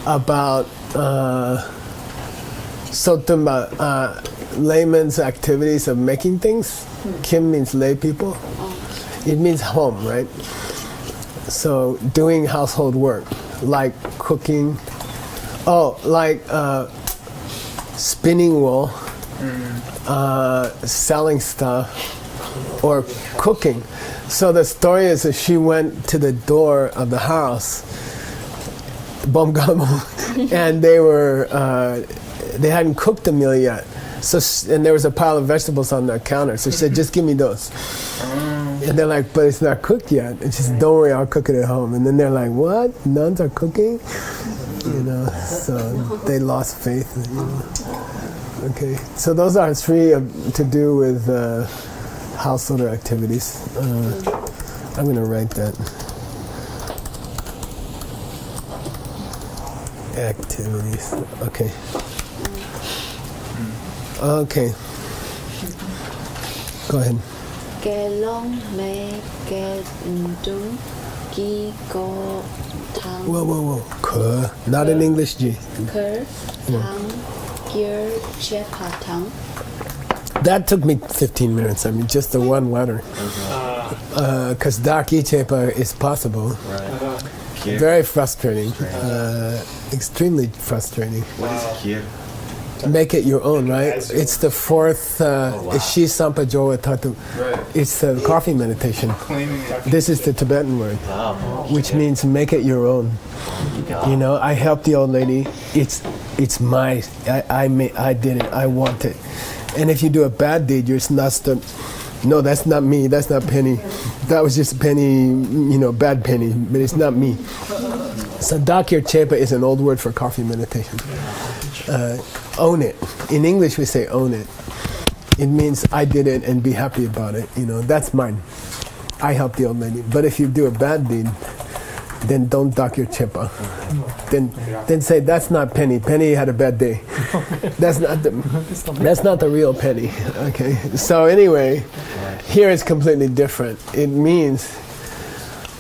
Speaker 1: about sotumba, layman's activities of making things. Kim means lay people. It means home, right? So doing household work, like cooking. Spinning wool. Selling stuff or cooking. So the story is that she went to the door of the house, and they hadn't cooked the meal yet. So and there was a pile of vegetables on the counter. So she said, "Just give me those." And they're like, "But it's not cooked yet." And she said, "Don't worry, I'll cook it at home." And then they're like, "What? Nuns are cooking?" So they lost faith. Okay, so those are 3 to do with household activities. I'm going to write that. Activities. Okay. Okay. Go ahead.
Speaker 2: Gelong me gedung gi go tang.
Speaker 1: Whoa. Ke. Not an English G.
Speaker 2: Ke tang gir chepa tang.
Speaker 1: That took me 15 minutes. I mean, just the one letter. Because Daki Chepa is possible.
Speaker 6: Right.
Speaker 1: Very frustrating. extremely frustrating.
Speaker 6: What is kir?
Speaker 1: Make it your own, right? It's the fourth Shi Sampa Jowa Tatu.
Speaker 5: Right.
Speaker 1: It's the coffee meditation.
Speaker 5: Claiming it.
Speaker 1: This is the Tibetan word, which means make it your own. You know, I helped the old lady. It's my. I did it. I want it. And if you do a bad deed, you're not the. No, that's not me. That's not Penny. That was just Penny. You know, bad Penny. But it's not me. So Dakir Chepa is an old word for coffee meditation. Own it. In English, we say own it. It means I did it and be happy about it. You know, that's mine. I helped the old lady. But if you do a bad deed, then don't dock your chippa. Then say that's not Penny. Penny had a bad day. That's not the real Penny. Okay. So anyway, here it's completely different. It means,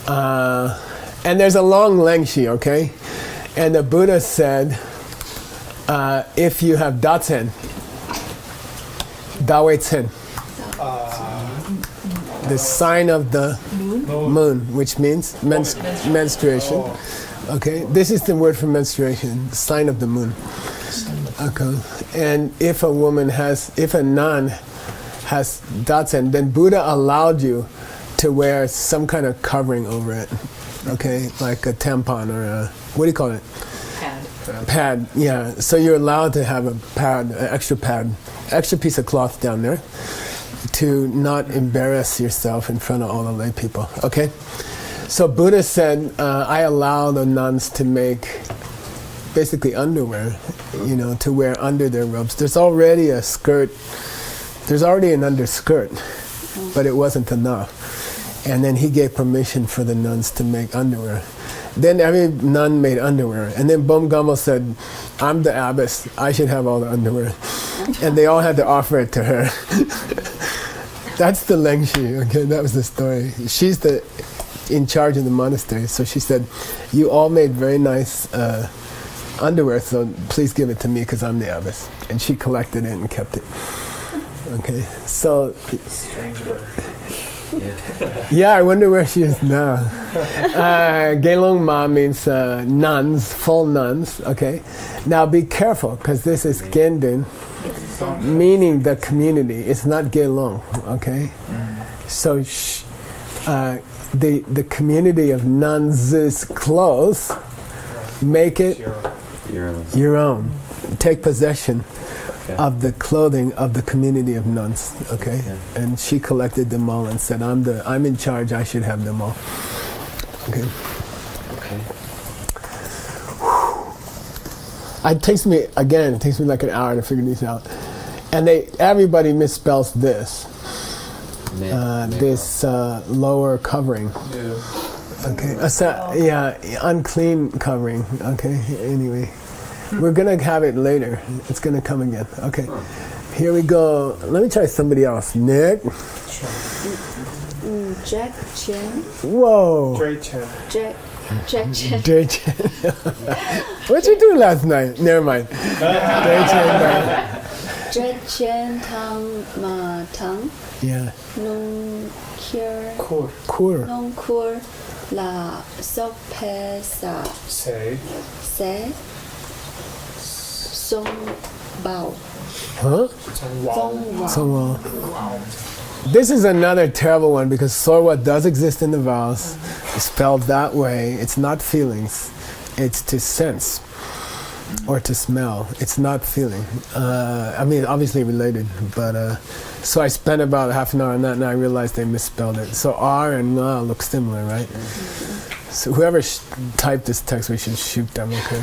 Speaker 1: and there's a long lengshi. Okay, and the Buddha said, if you have datsen, dawetsen, the sign of the moon, which means menstruation. Okay, this is the word for menstruation, sign of the moon. Okay, and if a nun has datsen, then Buddha allowed you to wear some kind of covering over it. Okay, like a tampon or a, what do you call it? Pad, yeah. So you're allowed to have a pad, an extra piece of cloth down there to not embarrass yourself in front of all the lay people. Okay? So Buddha said, I allow the nuns to make basically underwear, you know, to wear under their robes. There's already a skirt, there's already an underskirt, but it wasn't enough. And then he gave permission for the nuns to make underwear. Then every nun made underwear. And then Bom Gamo said, I'm the abbess, I should have all the underwear. And they all had to offer it to her. That's the Lengshi, okay, that was the story. She's in charge of the monastery, so she said, you all made very nice underwear, so please give it to me because I'm the abbess. And she collected it and kept it. Okay, so... Yeah, I wonder where she is now. Gelong Ma means nuns, full nuns. Okay, now be careful because this is Gendin, meaning the community. It's not Gelong. Okay, so the community of nuns' clothes, make it your own. Take possession of the clothing of the community of nuns, okay? And she collected them all and said, I'm in charge, I should have them all. Okay. It takes me like an hour to figure these out. And everybody misspells this. This lower covering. Okay. Unclean covering. Okay, anyway. We're going to have it later. It's going to come again. Okay. Here we go. Let me try somebody else. Nick?
Speaker 2: Jack Chen.
Speaker 1: Whoa.
Speaker 7: Dre Chen.
Speaker 2: Jack Chen.
Speaker 1: Dre Chen. What'd you do last night? Never mind. Dre Chen.
Speaker 2: Jack Chen Tang Ma Tang.
Speaker 1: Yeah.
Speaker 2: Nung Kier.
Speaker 1: Kur.
Speaker 2: Nung Kur La Sok Pe Sa.
Speaker 7: Say.
Speaker 2: Se. Song Bao.
Speaker 1: Huh?
Speaker 2: Song
Speaker 1: So, this is another terrible one because Sorwa does exist in the vows. It's spelled that way. It's not feelings. It's to sense or to smell. It's not feeling. I mean, obviously related, but so I spent about half an hour on that and I realized they misspelled it. So R and Na look similar, right? So whoever typed this text, we should shoot them, okay?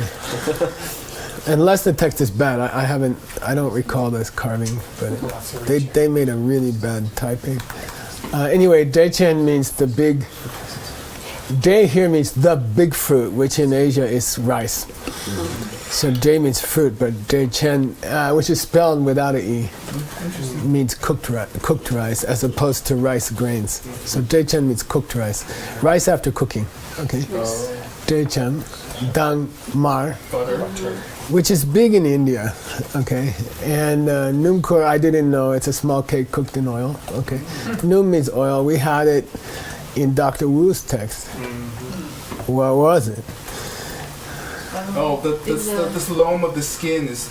Speaker 1: Unless the text is bad, I don't recall this carving, but they made a really bad typing. Anyway, Daichen means the big. Dai here means the big fruit, which in Asia is rice. So Dai means fruit, but Daichen, which is spelled without an E, means cooked rice as opposed to rice grains. So Daichen means cooked rice. Rice after cooking. Okay. Daichen, Dang Mar. Which is big in India, okay? And Numkur, I didn't know, it's a small cake cooked in oil, okay? Num means oil. We had it in Dr. Wu's text. What was it?
Speaker 5: Oh, this loam of the skin is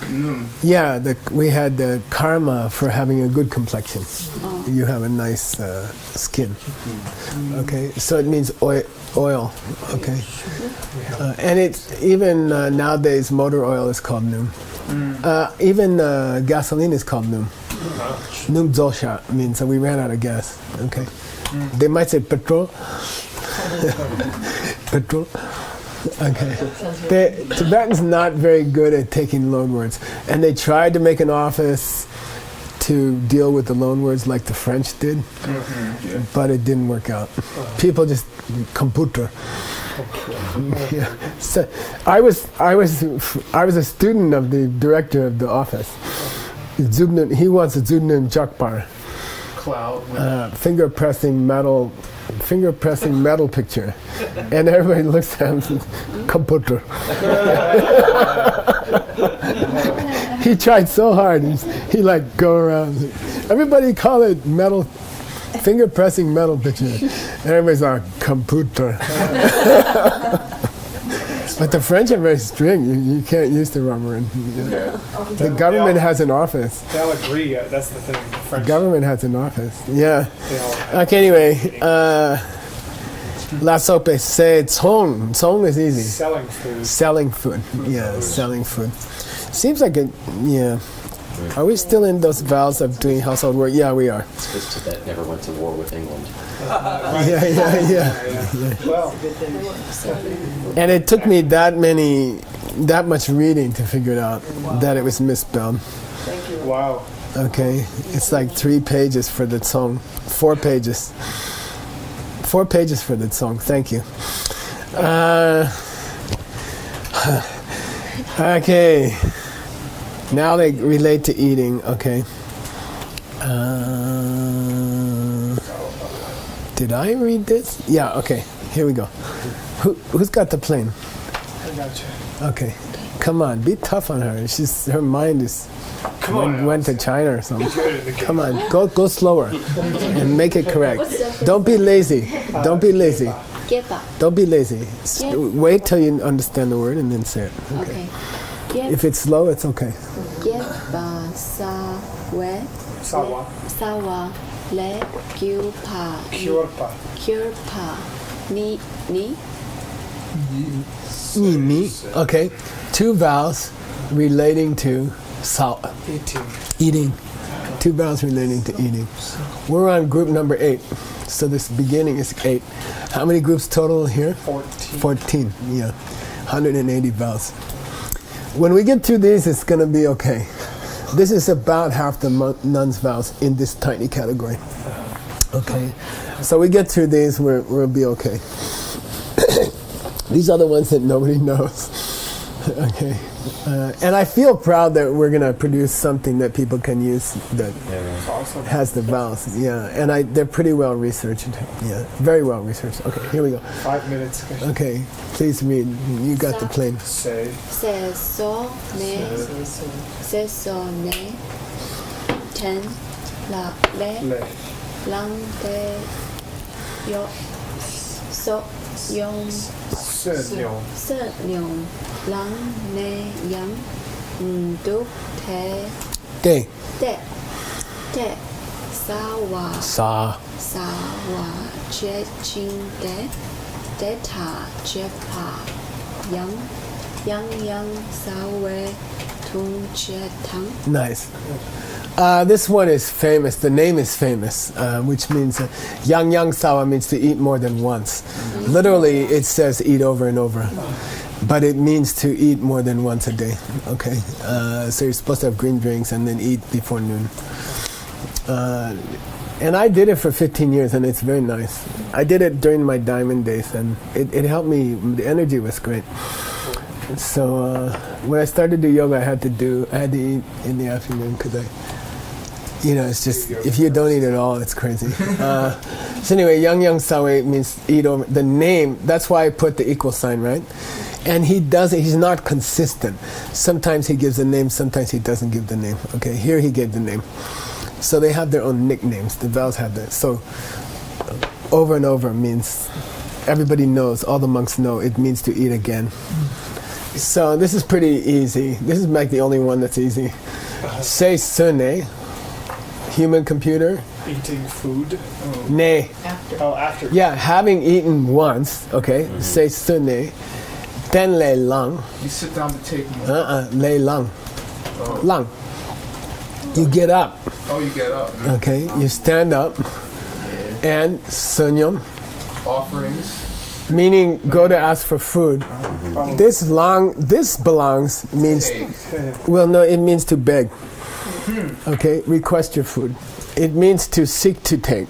Speaker 1: Yeah, we had the karma for having a good complexion. You have a nice skin. Okay, so it means oil. Okay, and it's even nowadays motor oil is called noom. Even gasoline is called noom. Noom zosha means we ran out of gas. Okay, they might say petrol. Petrol. Okay. The Tibetans not very good at taking loan words, and they tried to make an office to deal with the loan words like the French did, but it didn't work out. People just computer. Yeah. So I was a student of the director of the office. He wants a Zubnun Chakpar.
Speaker 7: Cloud.
Speaker 1: Finger pressing metal picture, and everybody looks at him. Computer. He tried so hard. He like go around. Everybody call it metal, finger pressing metal picture. And everybody's like computer. But the French are very strict. You can't use the wrong word. The government has an office.
Speaker 7: They all agree. That's the thing. The French,
Speaker 1: Government has an office. Yeah.
Speaker 7: they all
Speaker 1: Okay. Anyway, la sope say cong. Cong is easy.
Speaker 7: selling food.
Speaker 1: Selling food. Yeah, selling food. Seems like it. Yeah. Are we still in those vows of doing household work? Yeah, we are.
Speaker 6: This Tibet never went to war with England.
Speaker 1: Yeah.
Speaker 7: Well,
Speaker 1: And it took me that much reading to figure it out that it was misspelled.
Speaker 7: wow.
Speaker 1: Okay, it's like 3 pages for the song, 4 pages. 4 pages for the song. Thank you. Okay. Now they relate to eating. Okay. Did I read this? Yeah. Okay. Here we go. Who's got the plane?
Speaker 7: I got you.
Speaker 1: Okay. Come on, be tough on her. Her mind is went to China or something. Come on, go slower and make it correct. Don't be lazy. Don't be lazy.
Speaker 2: Geba.
Speaker 1: Don't be lazy. Wait till you understand the word and then say it.
Speaker 2: Okay.
Speaker 1: If it's slow, it's okay.
Speaker 2: Geba sa we
Speaker 7: Sawa.
Speaker 2: sawa le
Speaker 7: Kyurpa.
Speaker 2: kyurpa ni
Speaker 1: Ni. Okay. 2 vowels relating to eating. 2 vowels relating to eating. We're on group number 8. So this beginning is 8. How many groups total here? 14. Yeah. 180 vowels. When we get through these, it's going to be okay. This is about half the nuns' vows in this tiny category. Okay. So we get through these, we'll be okay. These are the ones that nobody knows. Okay. And I feel proud that we're going to produce something that people can use that has the vowels. Yeah. And they're pretty well researched. Yeah. Very well researched. Okay, here we go.
Speaker 7: 5 minutes.
Speaker 1: Okay. Please read. You got the plane.
Speaker 7: Say.
Speaker 2: se so ne ten la le
Speaker 7: Le.
Speaker 2: lang de yo so yong
Speaker 7: Senyo.
Speaker 2: se nyong lang ne yang du te
Speaker 1: Day.
Speaker 2: te sa wa che ching de ta che pa yang sa we tung che tang.
Speaker 1: Nice. This one is famous. The name is famous, which means yang sawa means to eat more than once. Literally, it says eat over and over, but it means to eat more than once a day. Okay, so you're supposed to have green drinks and then eat before noon. And I did it for 15 years, and it's very nice. I did it during my diamond days, and it helped me. The energy was great. So when I started to do yoga, I had to eat in the afternoon because it's just, if you don't eat at all, it's crazy. So anyway, yang sawe means eat over. The name, that's why I put the equal sign, right? And he's not consistent. Sometimes he gives a name, sometimes he doesn't give the name. Okay, here he gave the name. So they have their own nicknames. The vowels have that. So over and over means, everybody knows, all the monks know, it means to eat again. So this is pretty easy. This is like the only one that's easy. Say sune, human computer.
Speaker 7: Eating food.
Speaker 1: Ne.
Speaker 7: Oh, after.
Speaker 1: Yeah, having eaten once, okay, say sune. Then lei lang.
Speaker 5: You sit down to take more.
Speaker 1: Lei lang.
Speaker 5: Oh.
Speaker 1: Lang. You get up,
Speaker 5: Oh, you get up.
Speaker 1: okay? You stand up. And sunyam,
Speaker 5: Offerings.
Speaker 1: meaning go to ask for food. This belongs means,
Speaker 5: Take.
Speaker 1: well, no, it means to beg. Okay, request your food. It means to seek to take.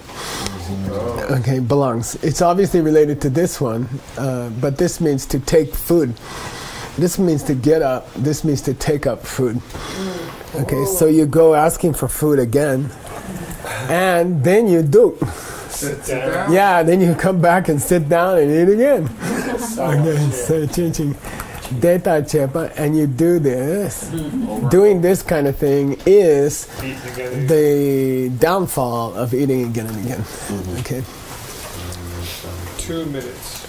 Speaker 1: Okay, belongs. It's obviously related to this one, but this means to take food. This means to get up. This means to take up food. Okay, so you go asking for food again, and then you do.
Speaker 5: Sit down.
Speaker 1: Yeah, then you come back and sit down and eat again. Okay, so changing data chepa, and you do this. Doing this kind of thing is
Speaker 7: Eating again.
Speaker 1: the downfall of eating again and again. Okay.
Speaker 7: 2 minutes.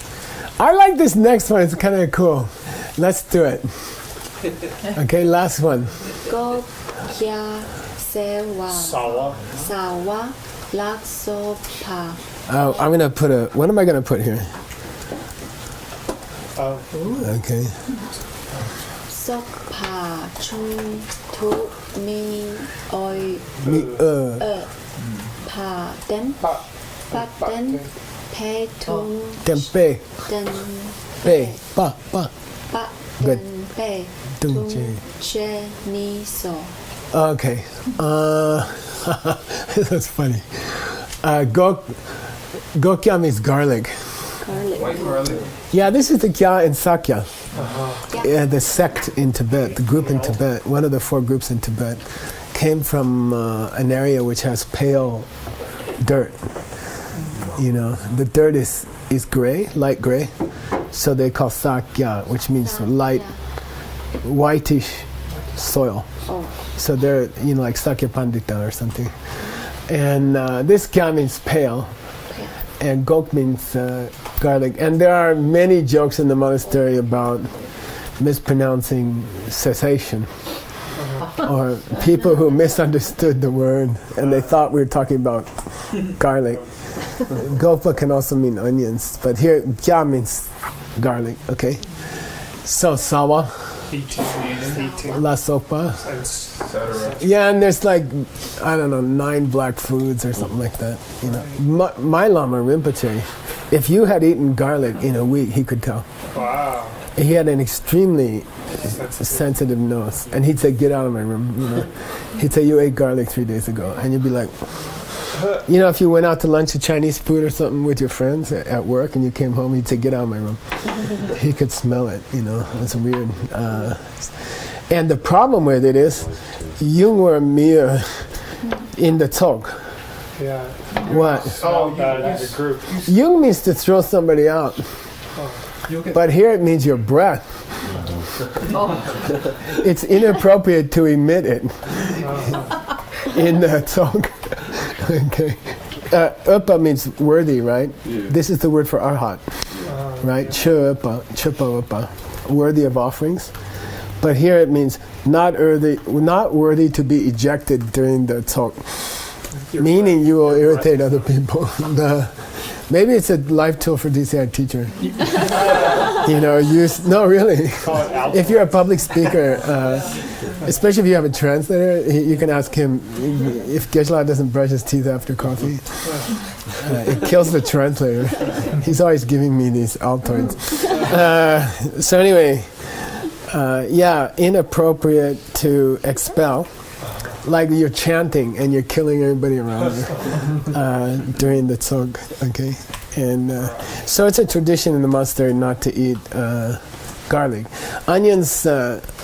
Speaker 1: I like this next one. It's kind of cool. Let's do it. Okay, last one.
Speaker 2: Go kya sewa
Speaker 7: Sawa.
Speaker 2: sawa lakso pa.
Speaker 1: Oh, I'm gonna put a. What am I gonna put here? Okay.
Speaker 2: Sok pa chung tu mi oi
Speaker 1: Me,
Speaker 2: pa den
Speaker 7: Pa.
Speaker 2: den pe tung
Speaker 1: tempeh,
Speaker 2: den
Speaker 1: pe, pa, pa.
Speaker 2: pa
Speaker 1: Good.
Speaker 2: den pe
Speaker 1: Tung
Speaker 2: tung
Speaker 1: che.
Speaker 2: she ni so.
Speaker 1: Okay. That's funny. Gokya means garlic.
Speaker 2: Garlic.
Speaker 5: White garlic.
Speaker 1: Yeah, this is the Kya and Sakya. Yeah, the sect in Tibet, the group in Tibet, one of the 4 groups in Tibet, came from an area which has pale dirt. You know, the dirt is gray, light gray, so they call Sakya, which means light, whitish soil.
Speaker 2: Oh.
Speaker 1: So they're, you know, like Sakya Pandita or something. And this Kya means pale, and Gok means garlic. And there are many jokes in the monastery about mispronouncing cessation, or people who misunderstood the word and they thought we were talking about garlic. Gopa can also mean onions, but here Kya means garlic, okay? So sawa,
Speaker 7: Eating.
Speaker 1: la sopa.
Speaker 7: And
Speaker 5: Etc.
Speaker 1: Yeah, and there's like, I don't know, 9 black foods or something like that. You know, my Lama Rinpoche, if you had eaten garlic in a week, he could tell.
Speaker 7: wow.
Speaker 1: He had an extremely sensitive nose, and he'd say, "Get out of my room." You know, he'd say, "You ate garlic 3 days ago," and you'd be like, you know, if you went out to lunch with Chinese food or something with your friends at work, and you came home, he'd say, "Get out of my room." He could smell it. You know, it's weird. And the problem with it is, Jung were mere in the talk.
Speaker 7: Yeah.
Speaker 1: What?
Speaker 5: Oh,
Speaker 7: As a group.
Speaker 1: Jung means to throw somebody out,
Speaker 5: you'll get
Speaker 1: but here it means your breath. It's inappropriate to emit it in the talk. Okay. Upa means worthy, right? This is the word for arhat, right? Chupa upa, worthy of offerings. But here it means not worthy to be ejected during the talk, meaning you will irritate other people. Maybe it's a life tool for DCI teacher. You know, no, really. If you're a public speaker, especially if you have a translator, you can ask him if Geshe-la doesn't brush his teeth after coffee. It kills the translator. He's always giving me these Altoids. So anyway, yeah, inappropriate to expel. Like you're chanting and you're killing everybody around you during the tzog, okay? And so it's a tradition in the monastery not to eat garlic. Onions,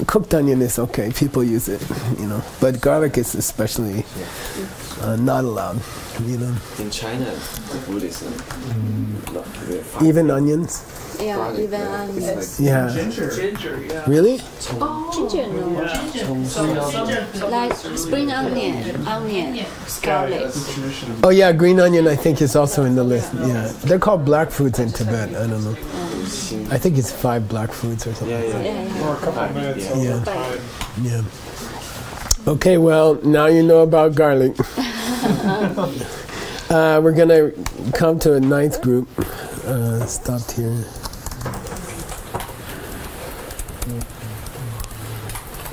Speaker 1: cooked onion is okay, people use it, you know. But garlic is especially not allowed, you know.
Speaker 6: In China, Buddhism,
Speaker 1: Even onions?
Speaker 2: Yeah,
Speaker 6: Garlic,
Speaker 2: even
Speaker 6: right?
Speaker 2: onions.
Speaker 1: Yeah.
Speaker 4: Ginger, yeah.
Speaker 1: Really?
Speaker 2: Ginger, no. Like spring onion, garlic.
Speaker 1: Oh yeah, green onion I think is also in the list, yeah. They're called black foods in Tibet, I don't know. I think it's 5 black fruits or something.
Speaker 7: Or a couple of minutes over
Speaker 1: Yeah.
Speaker 7: time.
Speaker 1: Yeah. Okay, well, now you know about garlic. We're going to come to a 9th group. Stopped here.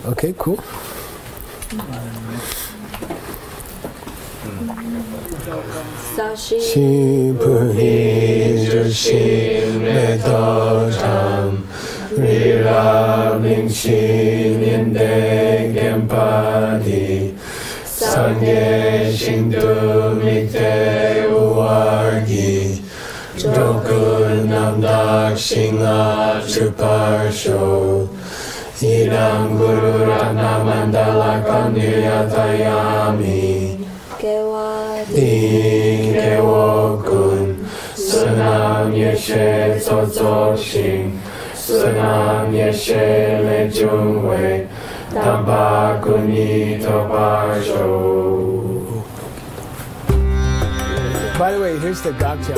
Speaker 1: Okay, cool.
Speaker 2: Sashi
Speaker 1: Shibuhi Jushin Medocham Rira Mingshin Yende Gempadi Sangye Shindu Mikte Uargi Jokun Namdak Shinga Chuparsho Idam Guru Ratna Mandala Kandiyatayami Di Kewokun Sunam Yeshe Tsotsoshin Sunam Yeshe Lejungwe Tambakuni Tobarsho. By the way, here's the gakcha.